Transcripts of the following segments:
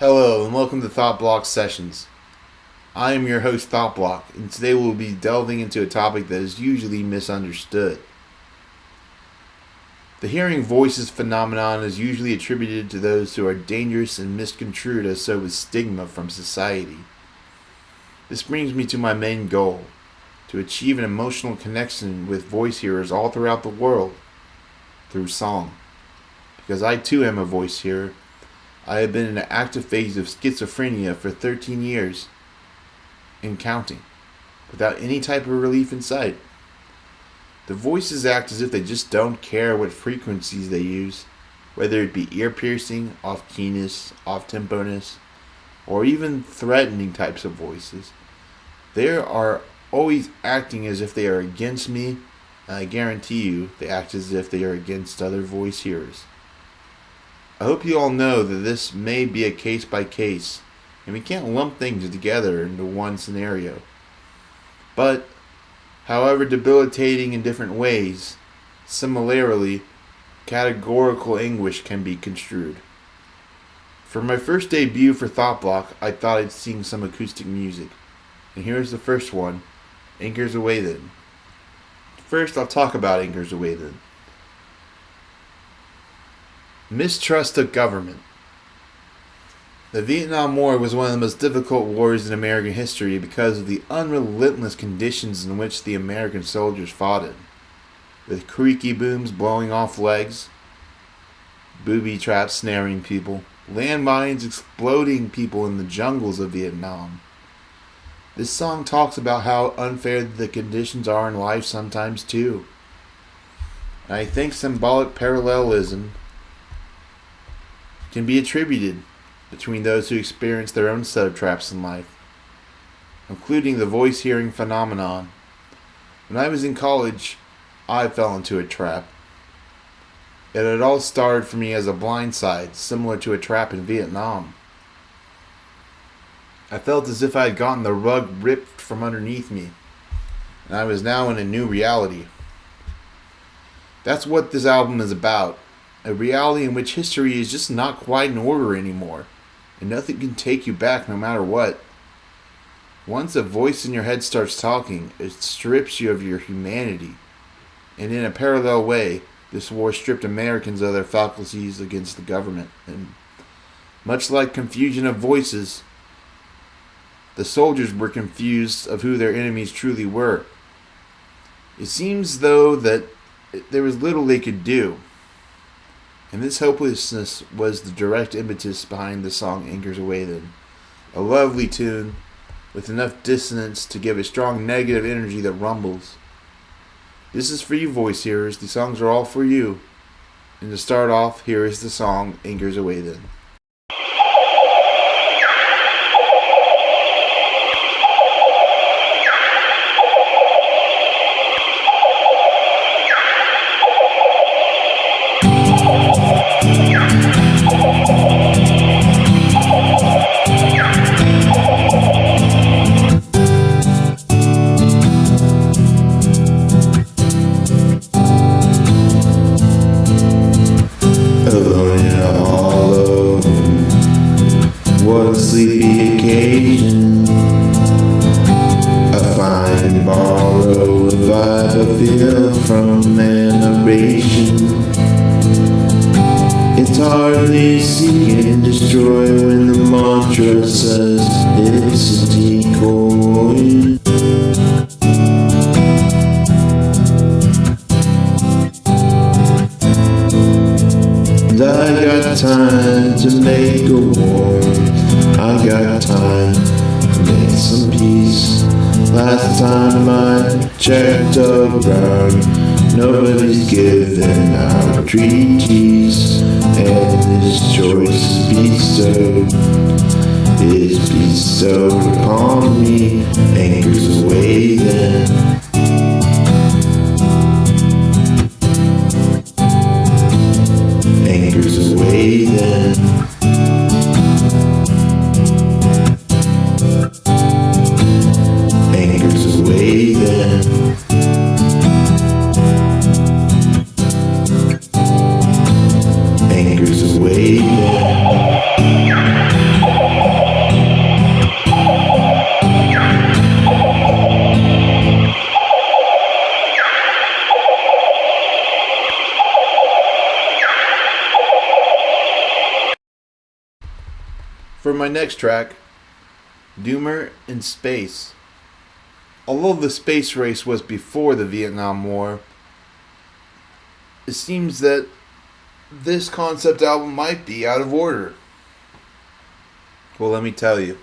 Hello and welcome to Thought Block Sessions. I am your host Thought Block, and today we'll be delving into a topic that is usually misunderstood. The hearing voices phenomenon is usually attributed to those who are dangerous and misconstrued as so with stigma from society. This brings me to my main goal, to achieve an emotional connection with voice hearers all throughout the world through song. Because I too am a voice hearer. I have been in an active phase of schizophrenia for 13 years and counting, without any type of relief in sight. The voices act as if they just don't care what frequencies they use, whether it be ear piercing, off keyness, off temponess, or even threatening types of voices. They are always acting as if they are against me, and I guarantee you they act as if they are against other voice hearers. I hope you all know that this may be a case by case, and we can't lump things together into one scenario. But, however debilitating in different ways, similarly, categorical anguish can be construed. For my first debut for Thought Block, I thought I'd sing some acoustic music. And here's the first one, Anchors Away Then. First, I'll talk about Anchors Away Then. Mistrust of government. The Vietnam War was one of the most difficult wars in American history because of the unrelentless conditions in which the American soldiers fought in, with creaky booms blowing off legs, booby traps snaring people, landmines exploding people in the jungles of Vietnam. This song talks about how unfair the conditions are in life sometimes too. And I think symbolic parallelism can be attributed between those who experience their own set of traps in life, including the voice hearing phenomenon. When I was in college, I fell into a trap. It had all started for me as a blindside, similar to a trap in Vietnam. I felt as if I had gotten the rug ripped from underneath me, and I was now in a new reality. That's what this album is about. A reality in which history is just not quite in order anymore, and nothing can take you back no matter what. Once a voice in your head starts talking, it strips you of your humanity. And in a parallel way, this war stripped Americans of their faculties against the government. And much like confusion of voices, the soldiers were confused of who their enemies truly were. It seems, though, that there was little they could do. And this hopelessness was the direct impetus behind the song Anchors Away Then. A lovely tune with enough dissonance to give a strong negative energy that rumbles. This is for you voice hearers. The songs are all for you. And to start off, here is the song Anchors Away Then. Alone in a hollow, what a sleepy occasion. I find and borrow a vibe I feel from an narration. It's hardly seek and destroy when the mantra says it's a decoy. I got time to make a war. I got time to make some peace. Last time I checked around, nobody's giving out treaties, and this choice is bestowed upon me. Anchors away then. Anchors away then. Anchors away then. Anchors away then. For my next track, Doomer in Space. Although the space race was before the Vietnam War, it seems that this concept album might be out of order. Well, let me tell you,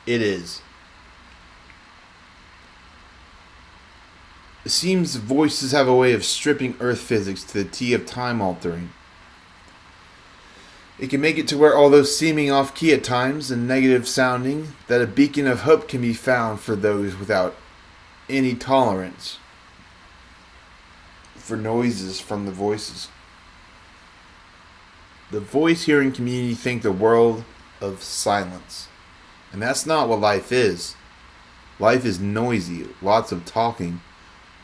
it is. It seems voices have a way of stripping Earth physics to the T of time altering. It can make it to where, although seeming off-key at times and negative sounding, that a beacon of hope can be found for those without any tolerance for noises from the voices. The voice-hearing community think the world of silence. And that's not what life is. Life is noisy, lots of talking,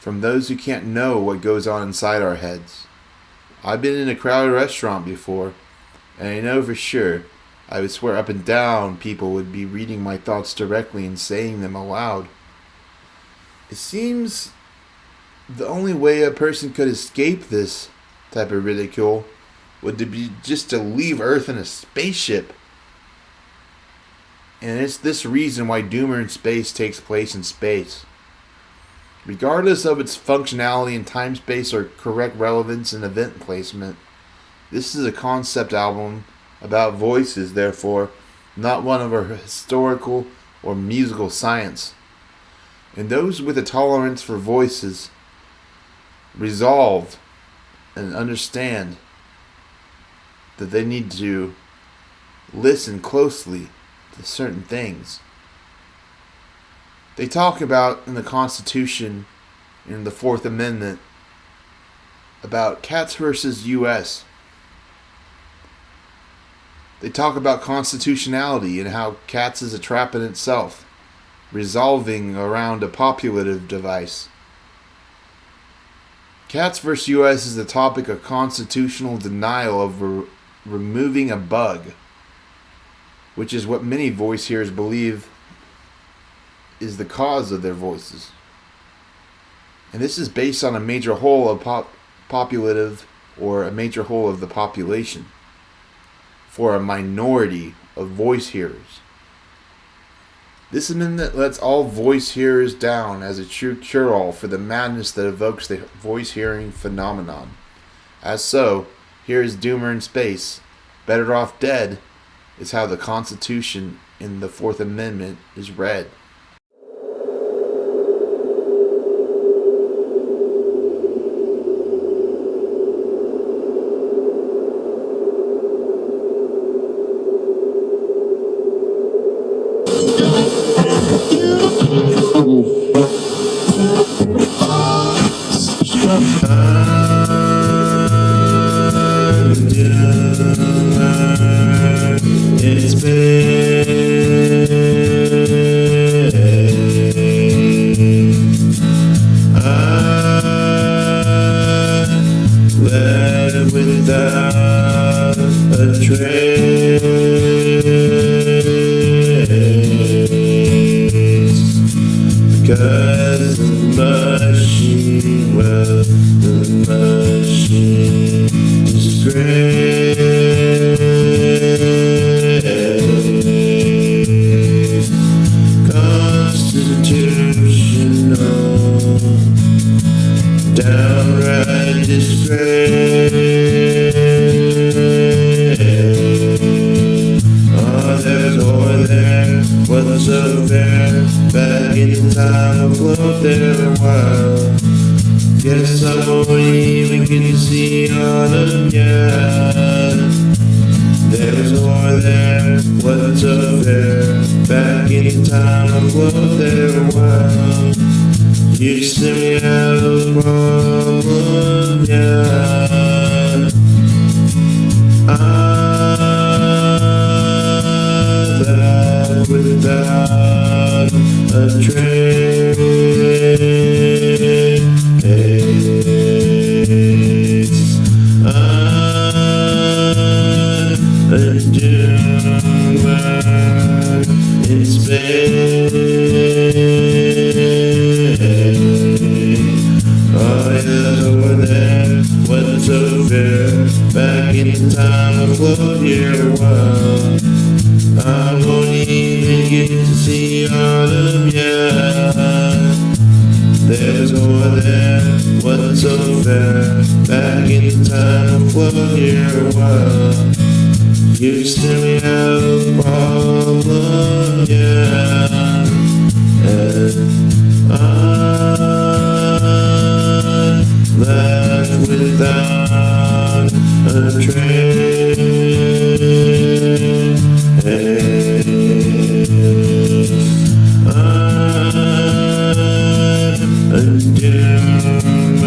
from those who can't know what goes on inside our heads. I've been in a crowded restaurant before, and I know for sure, I would swear up and down people would be reading my thoughts directly and saying them aloud. It seems the only way a person could escape this type of ridicule would to be just to leave Earth in a spaceship. And it's this reason why Doomer in Space takes place in space. Regardless of its functionality in time space or correct relevance and event placement, this is a concept album about voices, therefore, not one of our historical or musical science. And those with a tolerance for voices resolve and understand that they need to listen closely to certain things. They talk about in the Constitution, in the Fourth Amendment, about cats versus U.S. They talk about constitutionality and how cats is a trap in itself, resolving around a populative device. Cats vs. U.S. is the topic of constitutional denial of removing a bug, which is what many voice hearers believe is the cause of their voices. And this is based on a major whole of populative, or a major whole of the population, for a minority of voice hearers. This amendment lets all voice hearers down as a true cure-all for the madness that evokes the voice hearing phenomenon. As so, here is Doomer in Space. Better Off Dead is how the Constitution in the Fourth Amendment is read. Without a trace, because the machine, well, the machine is great. Constitutional, downright disgrace. What's so fair? Back in time, afloat there a while. Guess I won't even get to see all of ya. There's more there. What's so fair? Back in time, afloat there a while. You still have a problem, yeah. Without a trace, I'm a doomer in space. Oh, yes, over there, what's so fair? Back in time, afloat here a while. I won't even get to see all of ya. There's more there, what's so fair? Back in the time of flow your world. You still have a problem, yeah. And I'm left without a trace. I'm a doomer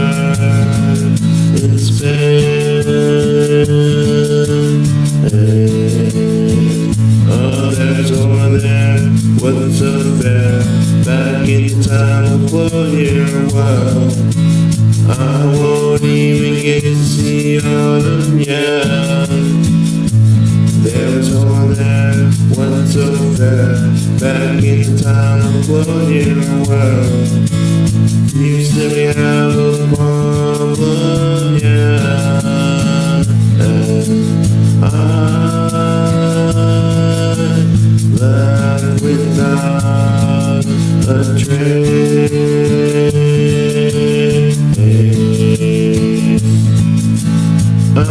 in space. Oh, there's more there, what's unfair? Back in time to flow your world. I won't even get to see all of ya. There's more there, what's unfair? Back in time to flow your world. You still have a problem, yeah. And I'm left without a trace. I'm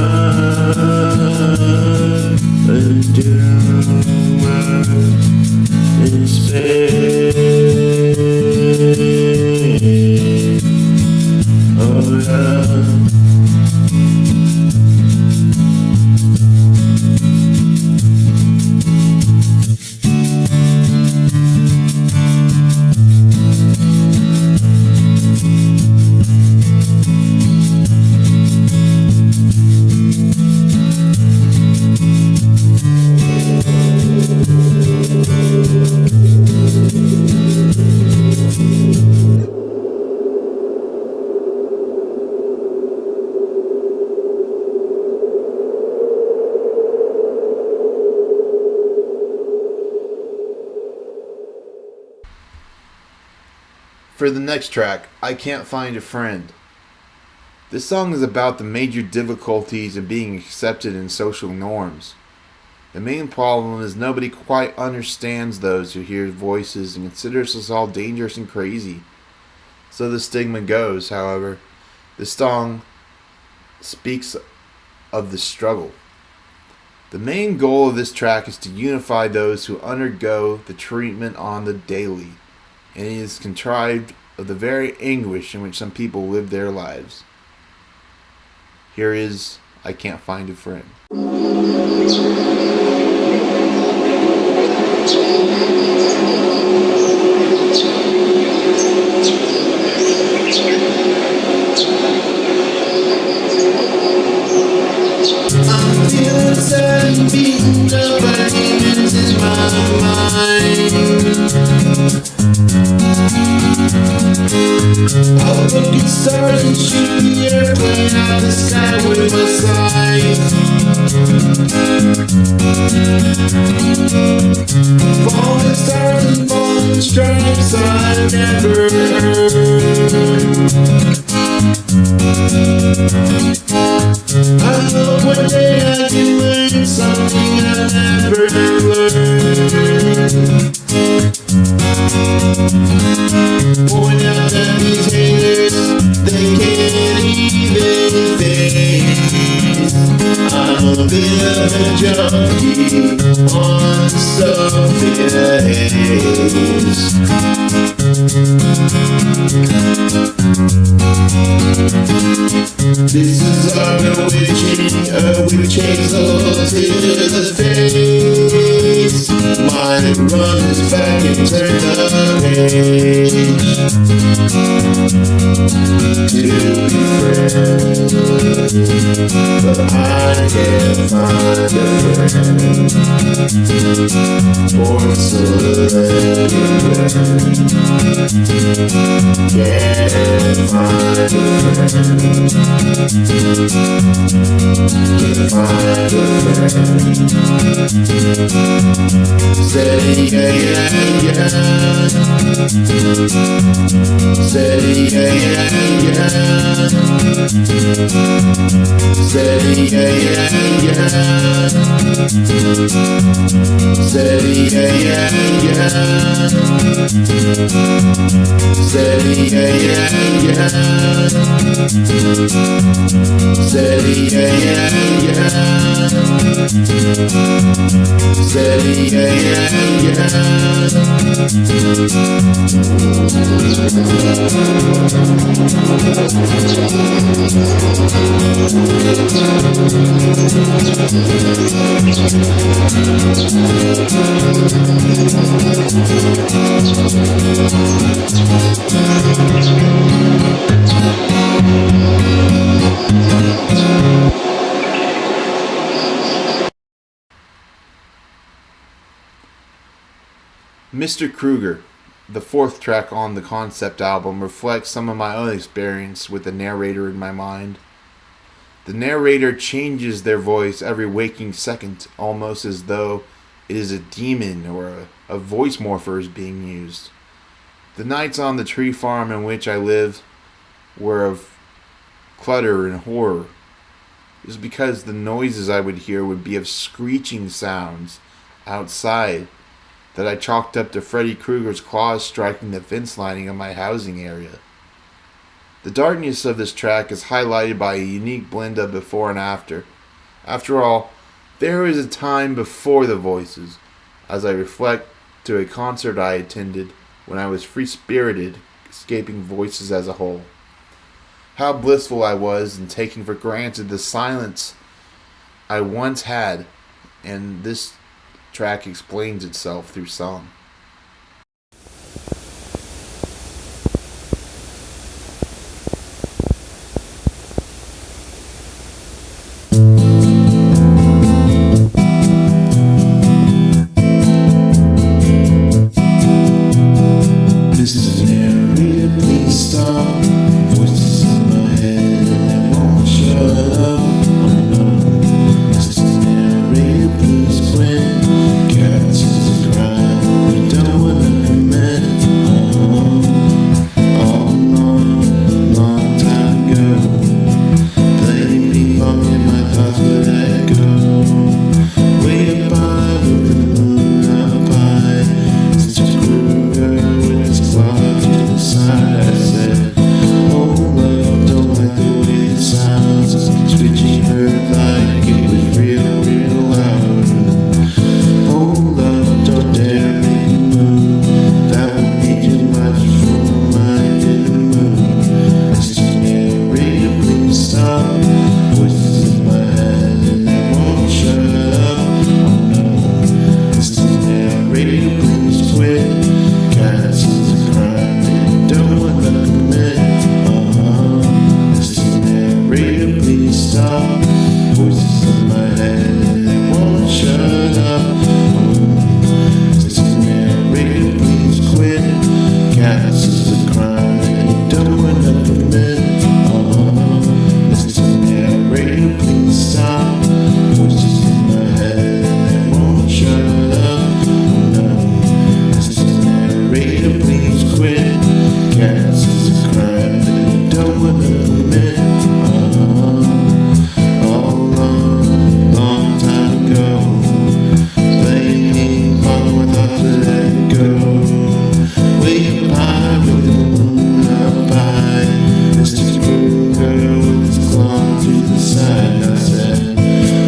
a doomer in space. Oh, love. For the next track, I Can't Find a Friend. This song is about the major difficulties of being accepted in social norms. The main problem is nobody quite understands those who hear voices and considers us all dangerous and crazy. So the stigma goes, however. This song speaks of the struggle. The main goal of this track is to unify those who undergo the treatment on the daily, and it is contrived of the very anguish in which some people live their lives. Here is I Can't Find a Friend. I'm feeling sad and beaten up by demons in my mind. I'll look at stars and shoot the airplane out the sky with my sight. Falling stars and falling stripes I've never heard. I know one day I can learn something I never learned. Point out that these haters, they can't even face. I'm a bit of a junkie on Sophia Hayes. This is our bewitching, a witch hazel to the face. Mine runs back and turns the page. To be friends, but I can't find a friend. Porcelain can't find a friend. Can't find a friend. Say yeah, yeah. Say yeah, yeah. Say yeah, yeah. Steady, yeah, yeah, yeah. Steady, yeah, yeah, yeah. Steady, yeah, yeah, yeah. Steady, yeah, yeah, yeah. Mr. Kruger, the fourth track on the concept album, reflects some of my own experience with the narrator in my mind. The narrator changes their voice every waking second, almost as though it is a demon or a voice morpher is being used. The nights on the tree farm in which I lived were of clutter and horror. It was because the noises I would hear would be of screeching sounds outside that I chalked up to Freddy Krueger's claws striking the fence lining of my housing area. The darkness of this track is highlighted by a unique blend of before and after. After all, there is a time before the voices, as I reflect to a concert I attended when I was free-spirited, escaping voices as a whole. How blissful I was in taking for granted the silence I once had, and this track explains itself through song. This is an area, please stop. Voices in my head and they won't shut up. Oh no. This is an area, please quit. Cats is a crime we don't want to commit. All long time ago. Playing ping pong in my thoughts would echo. Way up high with the moon up high. Such a Kruger with his claw to the side. I said, oh love, don't like the way it sounds. Screeching hurt like it was real, real loud. Oh love, don't dare make a move. That would be too much for my mind in the mood. This is narrator, please stop. Voices in my head and they won't shut up. Oh no. This is narrator, please quit. Cats is a crime and you don't want to commit. This is narrator, please stop. Voices in my head and they won't shut up. This is narrator, please quit. Cats is a crime and you don't want to commit. This is narrator, please stop. Voices in my head and they won't shut up. This is narrator, please quit. Cats is a crime that you don't want to commit. All long time ago. Playing ping pong with thoughts that let go. Way up high with the moon up high. Mr. Kruger with his claw to the side. I said,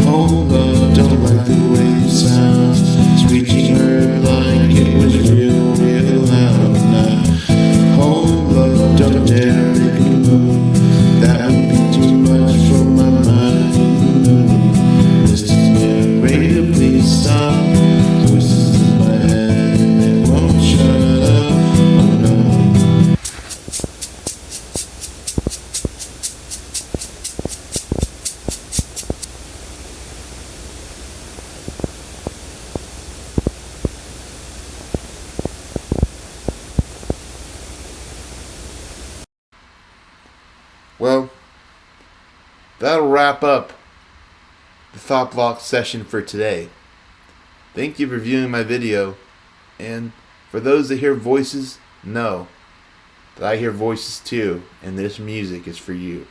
oh love, don't like the way it sounds. Screeching hurt like it was real, real loud. Now, oh love, don't dare make a move. That would be too much for my mind in the mood. This is narrator, please stop. Voices in my head and they won't shut up. Oh no. Well, that'll wrap up the Thought Block session for today. Thank you for viewing my video, and for those that hear voices, know that I hear voices too, and this music is for you.